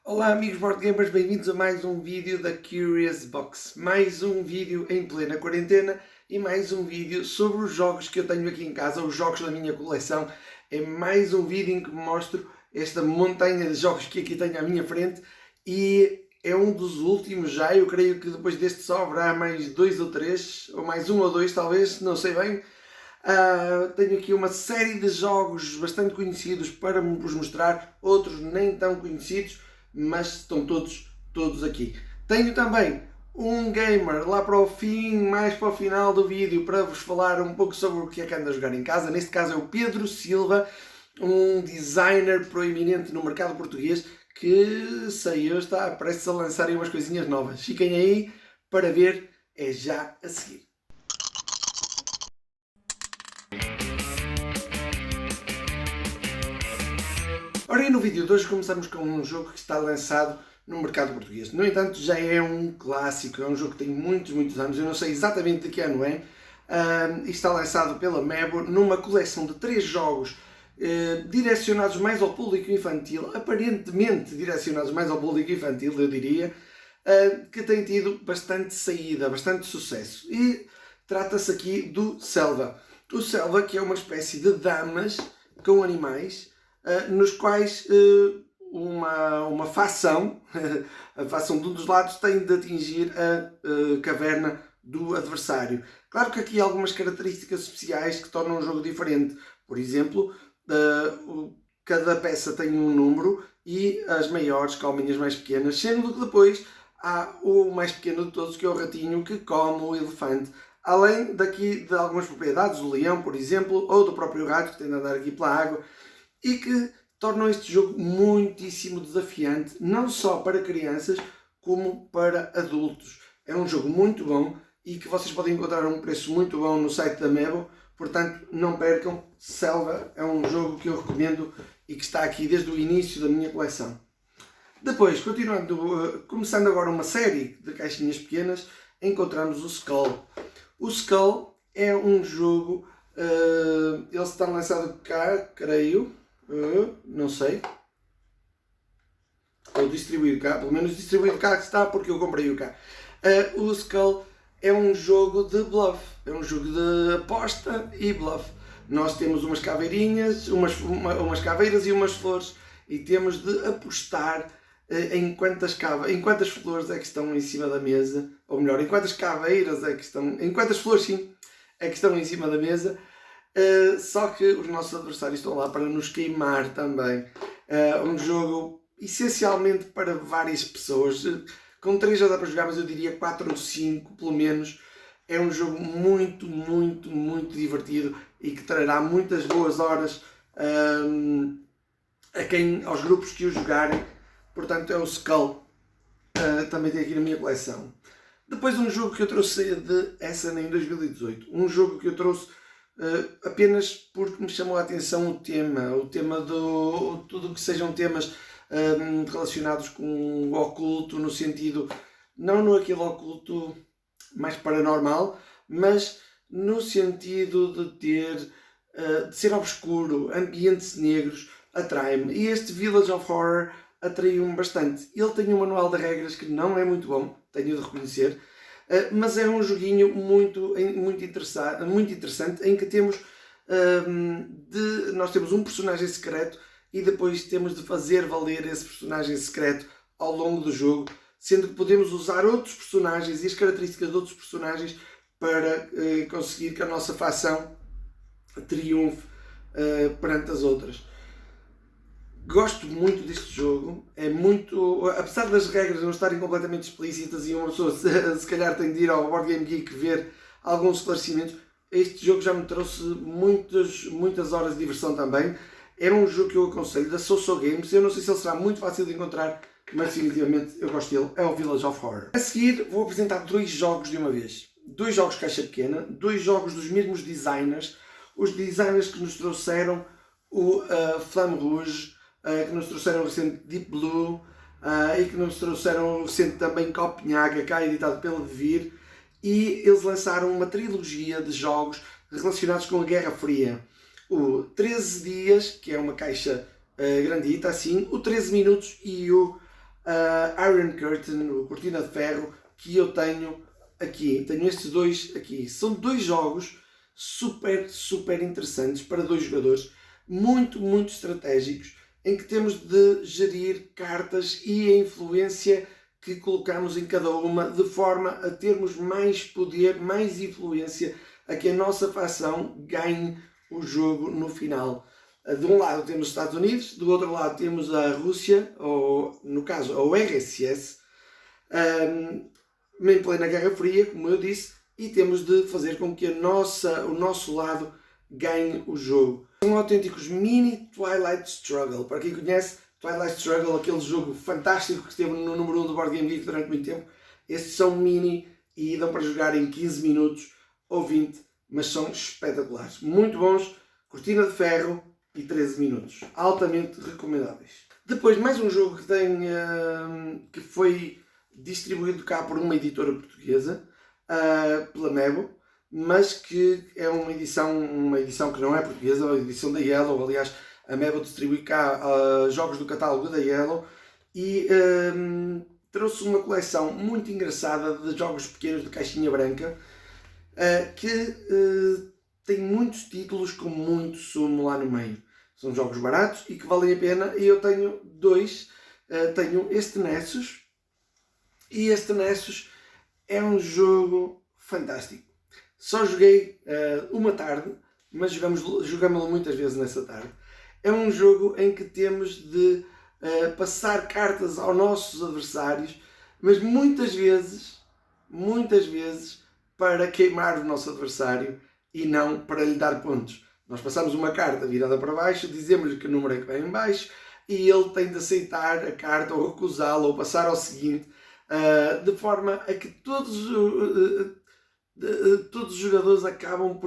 Olá amigos board gamers, bem-vindos a mais um vídeo da Curious Box. Mais um vídeo em plena quarentena e mais um vídeo sobre os jogos que eu tenho aqui em casa, os jogos da minha coleção. É mais um vídeo em que mostro esta montanha de jogos que aqui tenho à minha frente e é um dos últimos já. Eu creio que depois deste só haverá mais dois ou três, ou mais um ou dois talvez, não sei bem. Tenho aqui uma série de jogos bastante conhecidos para vos mostrar, outros nem tão conhecidos, mas estão todos aqui. Tenho também um gamer lá para o fim, mais para o final do vídeo, para vos falar um pouco sobre o que é que anda a jogar em casa. Neste caso é o Pedro Silva, um designer proeminente no mercado português que saiu, está prestes a lançarem umas coisinhas novas. Fiquem aí para ver, é já a seguir. Ora, e no vídeo de hoje começamos com um jogo que está lançado no mercado português. No entanto, já é um clássico, é um jogo que tem muitos anos, eu não sei exatamente de que ano é, e está lançado pela Mebo numa coleção de 3 jogos direcionados mais ao público infantil, aparentemente direcionados mais ao público infantil, eu diria, que tem tido bastante saída, bastante sucesso. E trata-se aqui do Selva. O Selva, que é uma espécie de damas com animais, nos quais uma facção, a facção de um dos lados, tem de atingir a caverna do adversário. Claro que aqui há algumas características especiais que tornam o jogo diferente. Por exemplo, cada peça tem um número e as maiores comem as mais pequenas, sendo que depois há o mais pequeno de todos, que é o ratinho, que come o elefante. Além daqui de algumas propriedades, do leão, por exemplo, ou do próprio rato, que tem de andar aqui pela água, e que tornam este jogo muitíssimo desafiante, não só para crianças, como para adultos. É um jogo muito bom e que vocês podem encontrar a um preço muito bom no site da Mebo, portanto não percam. Selva é um jogo que eu recomendo e que está aqui desde o início da minha coleção. Depois, continuando, começando agora uma série de caixinhas pequenas, encontramos o Skull. O Skull é um jogo, ele está lançado cá, creio, não sei, ou distribuído cá, pelo menos distribuído cá está porque eu comprei-o cá. O Skull é um jogo de bluff, é um jogo de aposta e bluff. Nós temos umas caveirinhas, umas caveiras e umas flores e temos de apostar em quantas flores é que estão em cima da mesa, ou melhor, em quantas caveiras é que estão, em quantas flores sim, é que estão em cima da mesa. Só que os nossos adversários estão lá para nos queimar também. Um jogo essencialmente para várias pessoas. Com 3 já dá para jogar, mas eu diria 4 ou 5 pelo menos. É um jogo muito divertido e que trará muitas boas horas aos grupos que o jogarem. Portanto, é o Skull. Também tem aqui na minha coleção. Depois um jogo que eu trouxe de Essen em 2018. Um jogo que eu trouxe apenas porque me chamou a atenção o tema do tudo que sejam temas relacionados com o oculto, no sentido, não no aquele oculto mais paranormal, mas no sentido de ser obscuro, ambientes negros, atrai-me. E este Village of Horror atraiu-me bastante. Ele tem um manual de regras que não é muito bom, tenho de reconhecer, mas é um joguinho muito interessante em que nós temos um personagem secreto e depois temos de fazer valer esse personagem secreto ao longo do jogo, sendo que podemos usar outros personagens e as características de outros personagens para conseguir que a nossa facção triunfe perante as outras. Gosto muito deste jogo, apesar das regras não estarem completamente explícitas e uma pessoa se calhar tem de ir ao Board Game Geek ver alguns esclarecimentos, este jogo já me trouxe muitas horas de diversão também. É um jogo que eu aconselho, da So Games. Eu não sei se ele será muito fácil de encontrar, mas definitivamente eu gosto dele, é o Village of Horror. A seguir vou apresentar 2 jogos de uma vez. 2 jogos caixa pequena, 2 jogos dos mesmos designers, os designers que nos trouxeram o Flamme Rouge, que nos trouxeram o recente Deep Blue e que nos trouxeram o recente também Copenhaga, cá editado pela Devir, e eles lançaram uma trilogia de jogos relacionados com a Guerra Fria. O 13 Dias, que é uma caixa grandita assim, o 13 Minutos e o Iron Curtain, o Cortina de Ferro, que eu tenho aqui. Tenho estes dois aqui. São dois jogos super interessantes para dois jogadores, muito estratégicos, em que temos de gerir cartas e a influência que colocamos em cada uma, de forma a termos mais poder, mais influência, a que a nossa facção ganhe o jogo no final. De um lado temos os Estados Unidos, do outro lado temos a Rússia, ou no caso a URSS, em plena Guerra Fria, como eu disse, e temos de fazer com que o nosso lado ganhe o jogo. São autênticos mini Twilight Struggle. Para quem conhece, Twilight Struggle, aquele jogo fantástico que esteve no número 1 do Board Game Geek durante muito tempo, estes são mini e dão para jogar em 15 minutos ou 20, mas são espetaculares. Muito bons, Cortina de Ferro e 13 minutos. Altamente recomendáveis. Depois, mais um jogo que foi distribuído cá por uma editora portuguesa, pela Mebo, mas que é uma edição que não é portuguesa, é a edição da Yellow. Aliás, a Mebo distribui cá jogos do catálogo da Yellow e trouxe uma coleção muito engraçada de jogos pequenos de caixinha branca, que tem muitos títulos com muito sumo lá no meio. São jogos baratos e que valem a pena, e eu tenho dois. Tenho este Nessus, e este Nessus é um jogo fantástico. Só joguei uma tarde, mas jogámos-lo muitas vezes nessa tarde. É um jogo em que temos de passar cartas aos nossos adversários, mas muitas vezes, para queimar o nosso adversário e não para lhe dar pontos. Nós passamos uma carta virada para baixo, dizemos-lhe que número é que vem em baixo, e ele tem de aceitar a carta ou recusá-la ou passar ao seguinte, de forma a que todos os jogadores acabam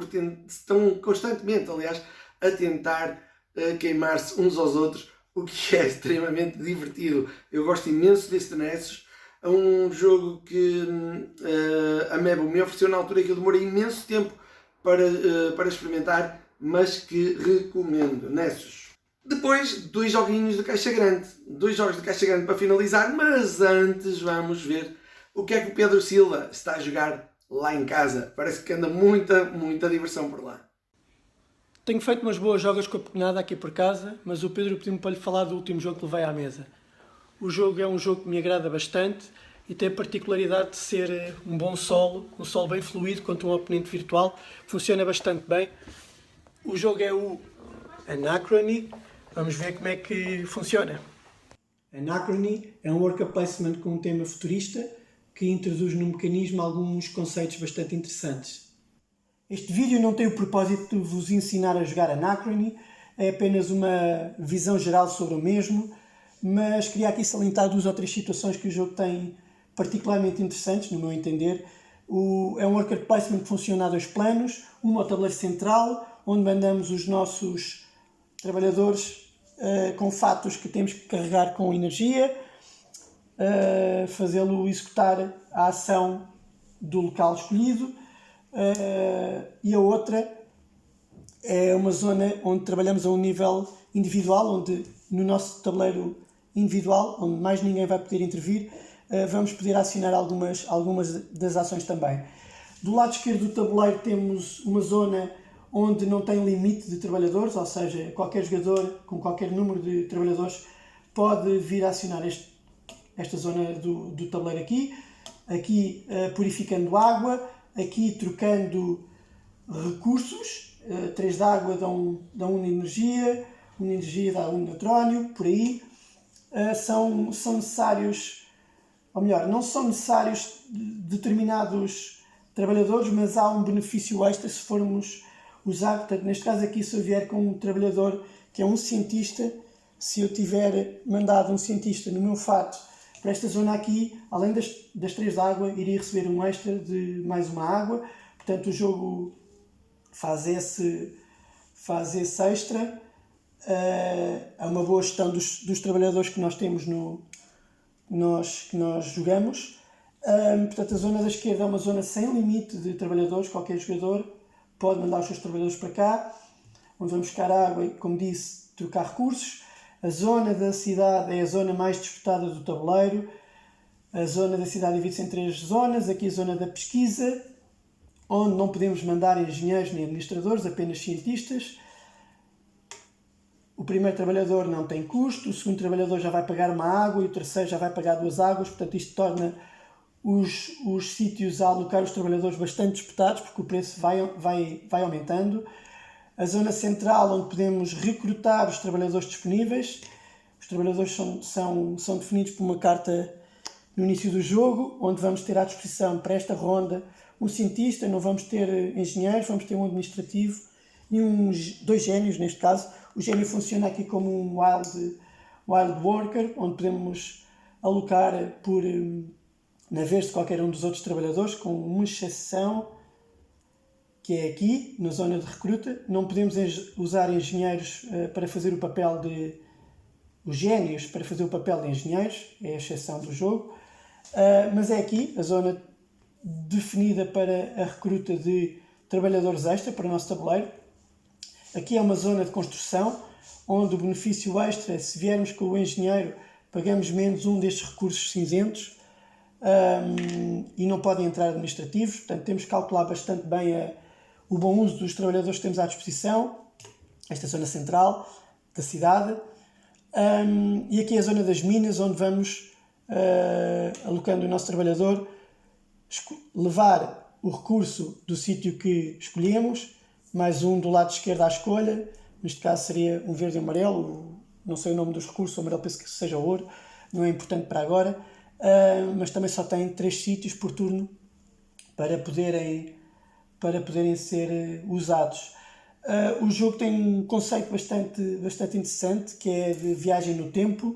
estão constantemente, aliás, a tentar queimar-se uns aos outros, o que é extremamente divertido. Eu gosto imenso deste Nessus. É um jogo que a Mebo me ofereceu na altura, que eu demorei imenso tempo para experimentar, mas que recomendo. Nessus. Depois, dois joguinhos de caixa grande. Dois jogos de caixa grande para finalizar, mas antes vamos ver o que é que o Pedro Silva está a jogar lá em casa. Parece que anda muita diversão por lá. Tenho feito umas boas jogas com a pequenada aqui por casa, mas o Pedro pediu-me para lhe falar do último jogo que levei à mesa. O jogo é um jogo que me agrada bastante e tem a particularidade de ser um bom solo, um solo bem fluido contra um oponente virtual. Funciona bastante bem. O jogo é o Anachrony. Vamos ver como é que funciona. Anachrony é um worker placement com um tema futurista que introduz no mecanismo alguns conceitos bastante interessantes. Este vídeo não tem o propósito de vos ensinar a jogar Anachrony, é apenas uma visão geral sobre o mesmo, mas queria aqui salientar duas ou três situações que o jogo tem particularmente interessantes, no meu entender. É um worker placement que funciona a dois planos, ao tabuleiro central, onde mandamos os nossos trabalhadores com fatos que temos que carregar com energia, fazê-lo executar a ação do local escolhido, e a outra é uma zona onde trabalhamos a um nível individual, onde no nosso tabuleiro individual, onde mais ninguém vai poder intervir, vamos poder acionar algumas das ações também. Do lado esquerdo do tabuleiro temos uma zona onde não tem limite de trabalhadores, ou seja, qualquer jogador com qualquer número de trabalhadores pode vir a acionar esta zona do tabuleiro aqui purificando água, aqui trocando recursos, 3 de água dão 1 de energia, 1 de energia dá 1 de neutrónio, por aí. São necessários, ou melhor, não são necessários determinados trabalhadores, mas há um benefício extra se formos usar. Portanto, neste caso aqui, se eu vier com um trabalhador que é um cientista, se eu tiver mandado um cientista no meu fato para esta zona aqui, além das 3 de água, iria receber um extra de mais uma água. Portanto, o jogo faz esse extra. É uma boa gestão dos trabalhadores que nós temos que nós jogamos. Portanto, a zona da esquerda é uma zona sem limite de trabalhadores. Qualquer jogador pode mandar os seus trabalhadores para cá, onde vamos buscar água e, como disse, trocar recursos. A zona da cidade é a zona mais disputada do tabuleiro. A zona da cidade divide-se em 3 zonas. Aqui a zona da pesquisa, onde não podemos mandar engenheiros nem administradores, apenas cientistas. O primeiro trabalhador não tem custo, o segundo trabalhador já vai pagar uma água e o terceiro já vai pagar 2 águas, portanto isto torna os sítios a alocar os trabalhadores bastante disputados, porque o preço vai aumentando. A zona central, onde podemos recrutar os trabalhadores disponíveis. Os trabalhadores são definidos por uma carta no início do jogo, onde vamos ter à disposição para esta ronda um cientista, não vamos ter engenheiros, vamos ter um administrativo e 2 génios neste caso. O gênio funciona aqui como um wild worker, onde podemos alocar na vez de qualquer um dos outros trabalhadores, com uma exceção, que é aqui, na zona de recruta. Não podemos usar engenheiros para fazer o papel de... os génios para fazer o papel de engenheiros, é a exceção do jogo. Mas é aqui, a zona definida para a recruta de trabalhadores extra para o nosso tabuleiro. Aqui é uma zona de construção, onde o benefício extra, se viermos com o engenheiro, pagamos menos um destes recursos cinzentos e não podem entrar administrativos, portanto temos que calcular bastante bem o bom uso dos trabalhadores que temos à disposição. Esta zona central da cidade. E aqui é a zona das minas, onde vamos, alocando o nosso trabalhador, levar o recurso do sítio que escolhemos, mais um do lado esquerdo à escolha. Neste caso seria um verde e um amarelo, não sei o nome dos recursos, o amarelo penso que seja ouro, não é importante para agora, mas também só tem 3 sítios por turno para poderem ser usados. O jogo tem um conceito bastante interessante, que é de viagem no tempo.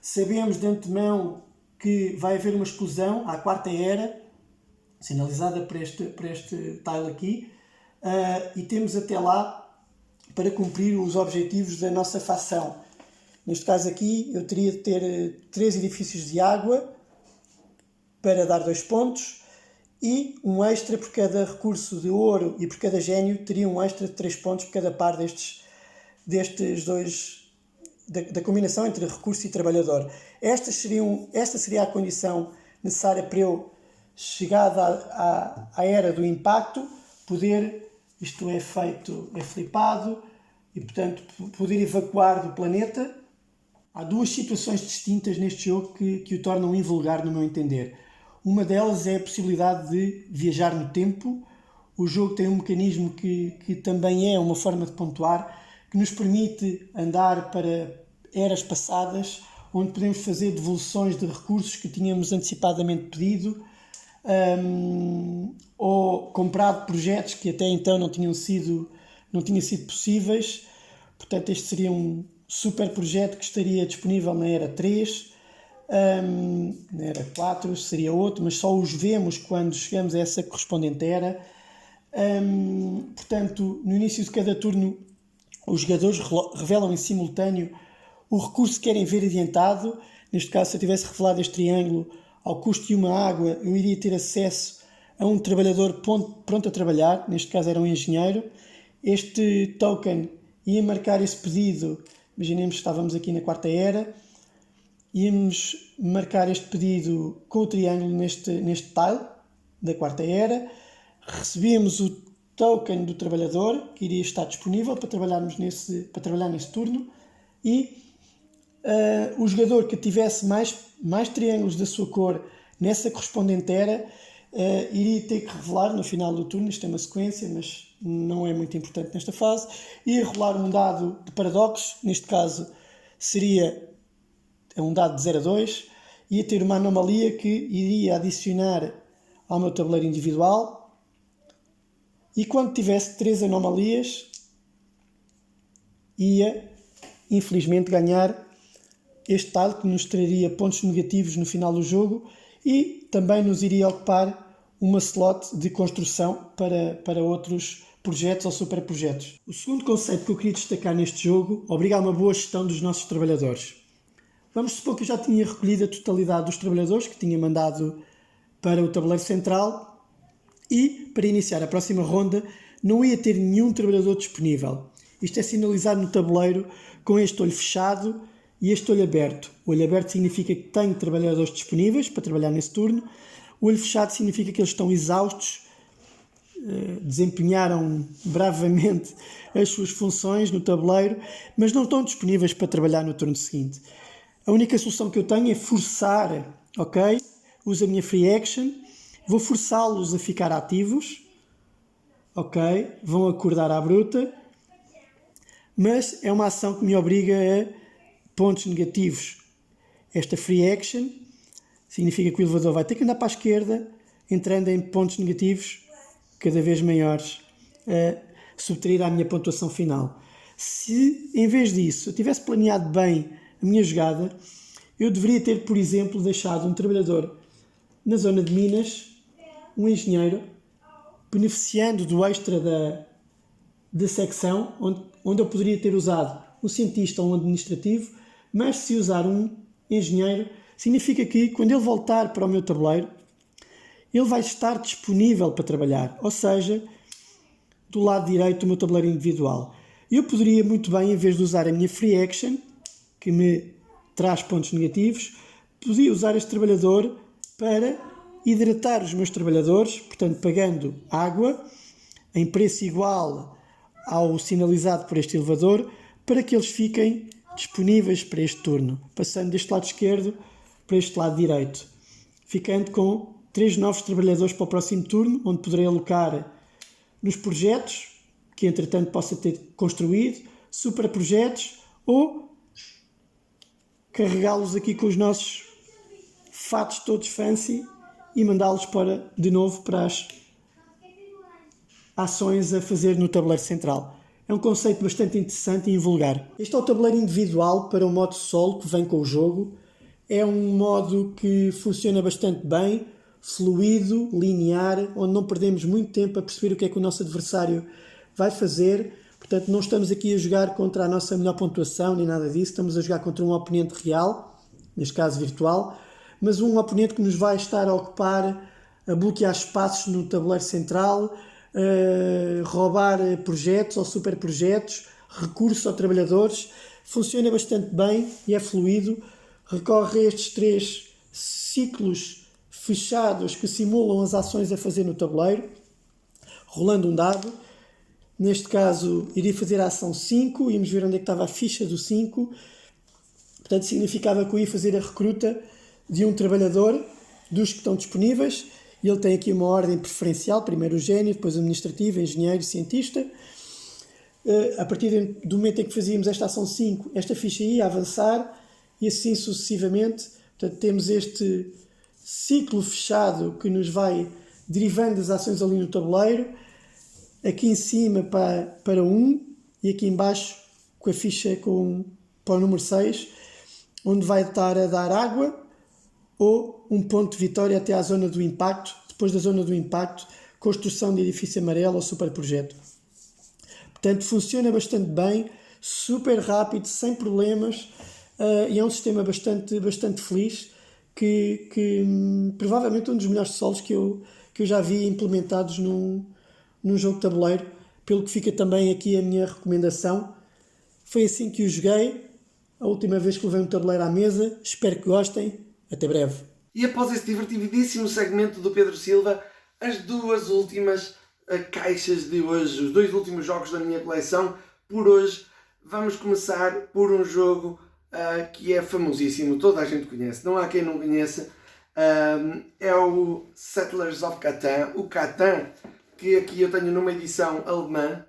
Sabemos de antemão que vai haver uma explosão à 4ª era, sinalizada por este tile aqui, e temos até lá para cumprir os objetivos da nossa facção. Neste caso aqui eu teria de ter 3 edifícios de água para dar 2 pontos, e um extra por cada recurso de ouro, e por cada gênio teria um extra de 3 pontos por cada par destes dois, da combinação entre recurso e trabalhador. Esta seria a condição necessária para eu, chegada à era do impacto, poder, isto é flipado, e portanto poder evacuar do planeta. Há 2 situações distintas neste jogo que o tornam invulgar no meu entender. Uma delas é a possibilidade de viajar no tempo. O jogo tem um mecanismo que também é uma forma de pontuar, que nos permite andar para eras passadas, onde podemos fazer devoluções de recursos que tínhamos antecipadamente pedido, ou comprado projetos que até então não tinham sido possíveis. Portanto, este seria um super projeto que estaria disponível na era 3. Na era 4 seria outro, mas só os vemos quando chegamos a essa correspondente era. Portanto, no início de cada turno, os jogadores revelam em simultâneo o recurso que querem ver adiantado. Neste caso, se eu tivesse revelado este triângulo ao custo de uma água, eu iria ter acesso a um trabalhador pronto a trabalhar, neste caso era um engenheiro. Este token ia marcar esse pedido. Imaginemos que estávamos aqui na 4ª era, íamos marcar este pedido com o triângulo neste tile da 4ª era, recebíamos o token do trabalhador, que iria estar disponível para trabalhar nesse turno, e o jogador que tivesse mais triângulos da sua cor nessa correspondente era, iria ter que revelar no final do turno. Isto é uma sequência, mas não é muito importante nesta fase. Ia rolar um dado de paradoxo, neste caso seria um dado de 0 a 2, ia ter uma anomalia que iria adicionar ao meu tabuleiro individual, e quando tivesse 3 anomalias ia infelizmente ganhar este tile, que nos traria pontos negativos no final do jogo, e também nos iria ocupar uma slot de construção para outros projetos ou superprojetos. O segundo conceito que eu queria destacar neste jogo obriga a uma boa gestão dos nossos trabalhadores. Vamos supor que eu já tinha recolhido a totalidade dos trabalhadores que tinha mandado para o tabuleiro central, e para iniciar a próxima ronda não ia ter nenhum trabalhador disponível. Isto é sinalizado no tabuleiro com este olho fechado e este olho aberto. O olho aberto significa que tenho trabalhadores disponíveis para trabalhar nesse turno. O olho fechado significa que eles estão exaustos, desempenharam bravamente as suas funções no tabuleiro, mas não estão disponíveis para trabalhar no turno seguinte. A única solução que eu tenho é forçar, ok? Uso a minha free action, vou forçá-los a ficar ativos, ok? Vão acordar à bruta, mas é uma ação que me obriga a pontos negativos. Esta free action significa que o elevador vai ter que andar para a esquerda, entrando em pontos negativos cada vez maiores, a subtrair à minha pontuação final. Se, em vez disso, eu tivesse planeado bem a minha jogada, eu deveria ter, por exemplo, deixado um trabalhador na zona de minas, um engenheiro, beneficiando do extra da secção, onde eu poderia ter usado um cientista ou um administrativo, mas se usar um engenheiro, significa que quando ele voltar para o meu tabuleiro, ele vai estar disponível para trabalhar, ou seja, do lado direito do meu tabuleiro individual. Eu poderia muito bem, em vez de usar a minha free action, que me traz pontos negativos, podia usar este trabalhador para hidratar os meus trabalhadores, portanto pagando água em preço igual ao sinalizado por este elevador, para que eles fiquem disponíveis para este turno, passando deste lado esquerdo para este lado direito, ficando com 3 novos trabalhadores para o próximo turno, onde poderei alocar nos projetos, que entretanto possa ter construído, super projetos, ou carregá-los aqui com os nossos fatos todos fancy e mandá-los de novo para as ações a fazer no tabuleiro central. É um conceito bastante interessante e invulgar. Este é o tabuleiro individual para o modo solo que vem com o jogo. É um modo que funciona bastante bem, fluido, linear, onde não perdemos muito tempo a perceber o que é que o nosso adversário vai fazer. Portanto, não estamos aqui a jogar contra a nossa melhor pontuação, nem nada disso. Estamos a jogar contra um oponente real, neste caso virtual, mas um oponente que nos vai estar a ocupar, a bloquear espaços no tabuleiro central, roubar projetos ou super projetos, recursos ou trabalhadores. Funciona bastante bem e é fluido. Recorre a estes 3 ciclos fechados que simulam as ações a fazer no tabuleiro, rolando um dado. Neste caso, iria fazer a ação 5, íamos ver onde é que estava a ficha do 5. Portanto, significava que eu ia fazer a recruta de um trabalhador, dos que estão disponíveis. Ele tem aqui uma ordem preferencial, primeiro o gênio, depois o administrativo, engenheiro, cientista. A partir do momento em que fazíamos esta ação 5, esta ficha ia avançar e assim sucessivamente. Portanto, temos este ciclo fechado que nos vai derivando das ações ali no tabuleiro. Aqui em cima para 1 e aqui em baixo com a ficha para o número 6, onde vai estar a dar água ou um ponto de vitória até à zona do impacto. Depois da zona do impacto, construção de edifício amarelo ou super projeto. Portanto, funciona bastante bem, super rápido, sem problemas, e é um sistema bastante feliz, que provavelmente um dos melhores solos que eu já vi implementados num jogo de tabuleiro, pelo que fica também aqui a minha recomendação. Foi assim que o joguei, a última vez que levei um tabuleiro à mesa. Espero que gostem. Até breve. E após esse divertidíssimo segmento do Pedro Silva, as 2 últimas caixas de hoje, os 2 últimos jogos da minha coleção, por hoje, vamos começar por um jogo que é famosíssimo, toda a gente conhece, não há quem não conheça, é o Settlers of Catan, o Catan, que aqui eu tenho numa edição alemã,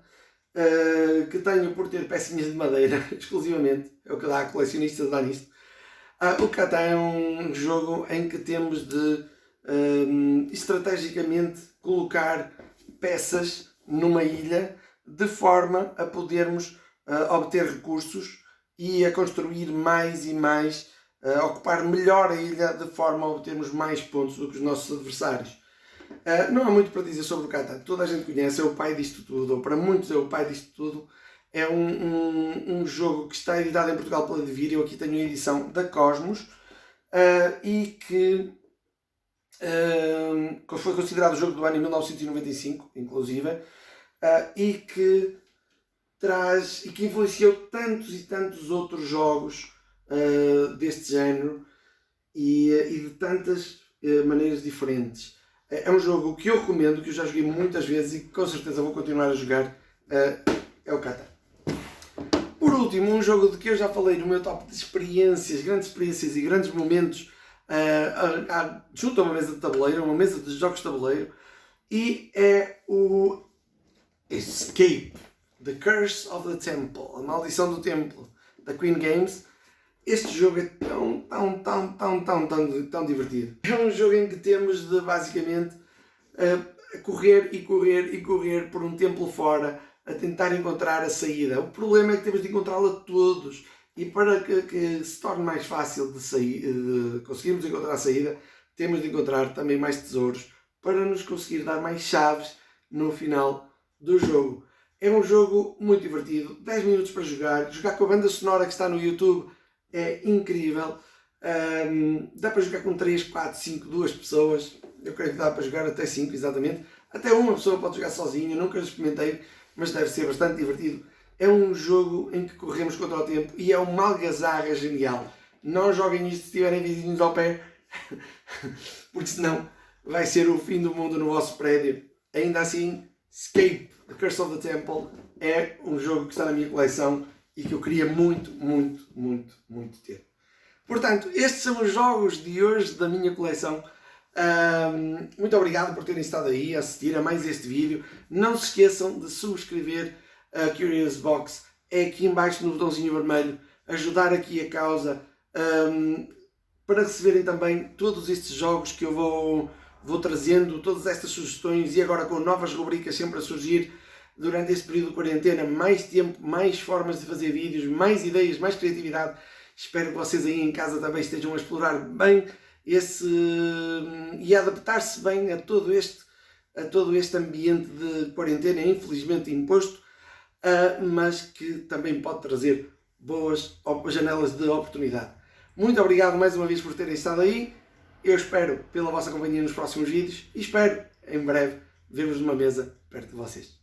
que tenho por ter pecinhas de madeira, exclusivamente, é o que dá a colecionistas dar nisto. O Catan é um jogo em que temos de estrategicamente colocar peças numa ilha de forma a podermos obter recursos e a construir mais e mais, ocupar melhor a ilha de forma a obtermos mais pontos do que os nossos adversários. Não há muito para dizer sobre o Catan, toda a gente conhece, é o pai disto tudo, ou para muitos é o pai disto tudo. É um jogo que está editado em Portugal pela Devir. Eu aqui tenho a edição da Cosmos e que foi considerado o jogo do ano em 1995, inclusive, e que traz e que influenciou tantos e tantos outros jogos deste género e de tantas maneiras diferentes. É um jogo que eu recomendo, que eu já joguei muitas vezes e que com certeza vou continuar a jogar, é o Catan. Por último, um jogo de que eu já falei no meu top de experiências, grandes experiências e grandes momentos junto a uma mesa de tabuleiro, uma mesa de jogos de tabuleiro, e é o Escape, The Curse of the Temple, a Maldição do Templo, da Queen Games. Este jogo é tão divertido. É um jogo em que temos de basicamente correr e correr e correr por um templo fora, a tentar encontrar a saída. O problema é que temos de encontrá-la todos, e para que se torne mais fácil de conseguirmos encontrar a saída, temos de encontrar também mais tesouros para nos conseguir dar mais chaves no final do jogo. É um jogo muito divertido, 10 minutos para jogar com a banda sonora que está no YouTube é incrível. Dá para jogar com 3, 4, 5, 2 pessoas. Eu creio que dá para jogar até 5, exatamente. Até uma pessoa pode jogar sozinha, nunca experimentei, mas deve ser bastante divertido. É um jogo em que corremos contra o tempo e é uma algazarra genial. Não joguem isto se tiverem vizinhos ao pé, porque senão vai ser o fim do mundo no vosso prédio. Ainda assim, Escape, The Curse of the Temple, é um jogo que está na minha coleção e que eu queria muito ter. Portanto, estes são os jogos de hoje da minha coleção. Muito obrigado por terem estado aí a assistir a mais este vídeo. Não se esqueçam de subscrever a Curious Box. É aqui embaixo no botãozinho vermelho. Ajudar aqui a causa. Para receberem também todos estes jogos que eu vou trazendo, todas estas sugestões, e agora com novas rubricas sempre a surgir durante este período de quarentena, mais tempo, mais formas de fazer vídeos, mais ideias, mais criatividade. Espero que vocês aí em casa também estejam a explorar bem e a adaptar-se bem a todo este ambiente de quarentena, infelizmente imposto, mas que também pode trazer boas janelas de oportunidade. Muito obrigado mais uma vez por terem estado aí. Eu espero pela vossa companhia nos próximos vídeos e espero em breve ver-vos numa mesa perto de vocês.